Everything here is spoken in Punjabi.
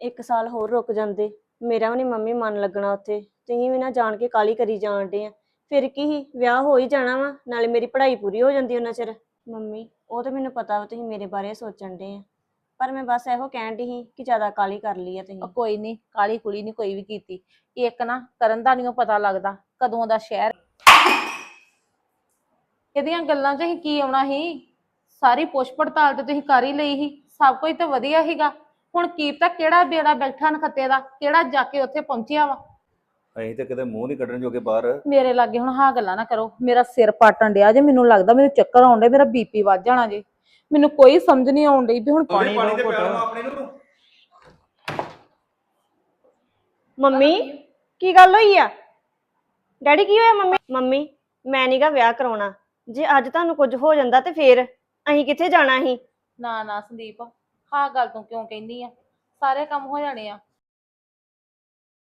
1 ਸਾਲ ਹੋਰ ਰੁਕ ਜਾਂਦੇ, ਮੇਰਾ ਵੀ ਨਹੀਂ ਮੰਮੀ ਮਨ ਲੱਗਣਾ ਉੱਥੇ। ਤੁਸੀਂ ਵੀ ਨਾ ਜਾਣ ਕੇ ਕਾਲੀ ਕਰੀ ਜਾਣ ਡੇ ਆ। ਫਿਰ ਕੀ ਹੀ ਵਿਆਹ ਹੋ ਹੀ ਜਾਣਾ ਵਾ, ਨਾਲੇ ਮੇਰੀ ਪੜ੍ਹਾਈ ਪੂਰੀ ਹੋ ਜਾਂਦੀ ਉਹਨਾਂ ਚਿਰ। ਮੰਮੀ ਉਹ ਤਾਂ ਮੈਨੂੰ ਪਤਾ ਵਾ ਤੁਸੀਂ ਮੇਰੇ ਬਾਰੇ ਸੋਚਣ ਡੇ ਆ, ਪਰ ਮੈਂ ਬਸ ਇਹੋ ਕਹਿਣ ਦੀ ਸੀ ਕਿ ਜ਼ਿਆਦਾ ਕਾਲੀ ਕਰ ਲਈ ਆ ਤੁਸੀਂ। ਕੋਈ ਨਹੀਂ, ਕਾਲੀ ਕੁਲੀ ਨਹੀਂ ਕੋਈ ਵੀ ਕੀਤੀ। ਇੱਕ ਨਾ ਕਰਨ ਦਾ ਨਹੀਂ ਪਤਾ ਲੱਗਦਾ ਕਦੋਂ ਦਾ ਸ਼ਹਿਰ। ਇਹਦੀਆਂ ਗੱਲਾਂ 'ਚ ਹੀ ਕੀ ਆਉਣਾ ਸੀ? ਸਾਰੀ ਪੁੱਛ ਪੜਤਾਲ ਤੇ ਤੁਸੀਂ ਕਰ ਹੀ ਲਈ ਸੀ, ਸਭ ਕੁਝ ਤਾਂ ਵਧੀਆ ਸੀਗਾ। ਹੁਣ ਕੀ ਪਤਾ ਕਿਹੜਾ ਬੇੜਾ ਬੈਠਾ ਨਖੱਤੇ ਦਾ, ਕਿਹੜਾ ਜਾ ਕੇ ਉੱਥੇ ਪਹੁੰਚਿਆ ਵਾ। ਅਸੀਂ ਤੇ ਕਿਤੇ ਮੂੰਹ ਨਹੀਂ ਕੱਢਣ ਜੋਗੇ ਬਾਹਰ। ਮੇਰੇ ਲਾਗੇ ਹੁਣ ਹਾਂ ਗੱਲਾਂ ਨਾ ਕਰੋ, ਮੇਰਾ ਸਿਰ ਪਾਟਣ ਡਿਆ ਜੇ। ਮੈਨੂੰ ਲੱਗਦਾ ਮੈਨੂੰ ਚੱਕਰ ਆਉਣ ਡੇ, ਮੇਰਾ ਬੀਪੀ ਵੱਧ ਜਾਣਾ ਜੇ। ਮੈਨੂੰ ਕੋਈ ਸਮਝ ਨਹੀਂ ਆਉਣ ਡਈ ਵੀ ਹੁਣ ਪਾਣੀ ਤੇ ਪਿਆ ਲਵਾਂ ਆਪਣੇ ਨੂੰ। ਮੰਮੀ ਕੀ ਗੱਲ ਹੋਈ ਆ? ਡੈਡੀ ਕੀ ਹੋਇਆ? ਮੰਮੀ ਮੈਂ ਨੀਗਾ ਵਿਆਹ ਕਰਾਉਣਾ। ਜੇ ਅੱਜ ਤੁਹਾਨੂੰ ਕੁਝ ਹੋ ਜਾਂਦਾ ਤੇ ਫੇਰ ਅਸੀਂ ਕਿੱਥੇ ਜਾਣਾ ਸੀ? ਨਾ ਨਾ ਸੰਦੀਪ, ਹਾਂ ਗੱਲ ਤੂੰ ਕਿਉਂ ਕਹਿੰਦੀ ਆ? ਸਾਰੇ ਕੰਮ ਹੋ ਜਾਣੇ ਆ।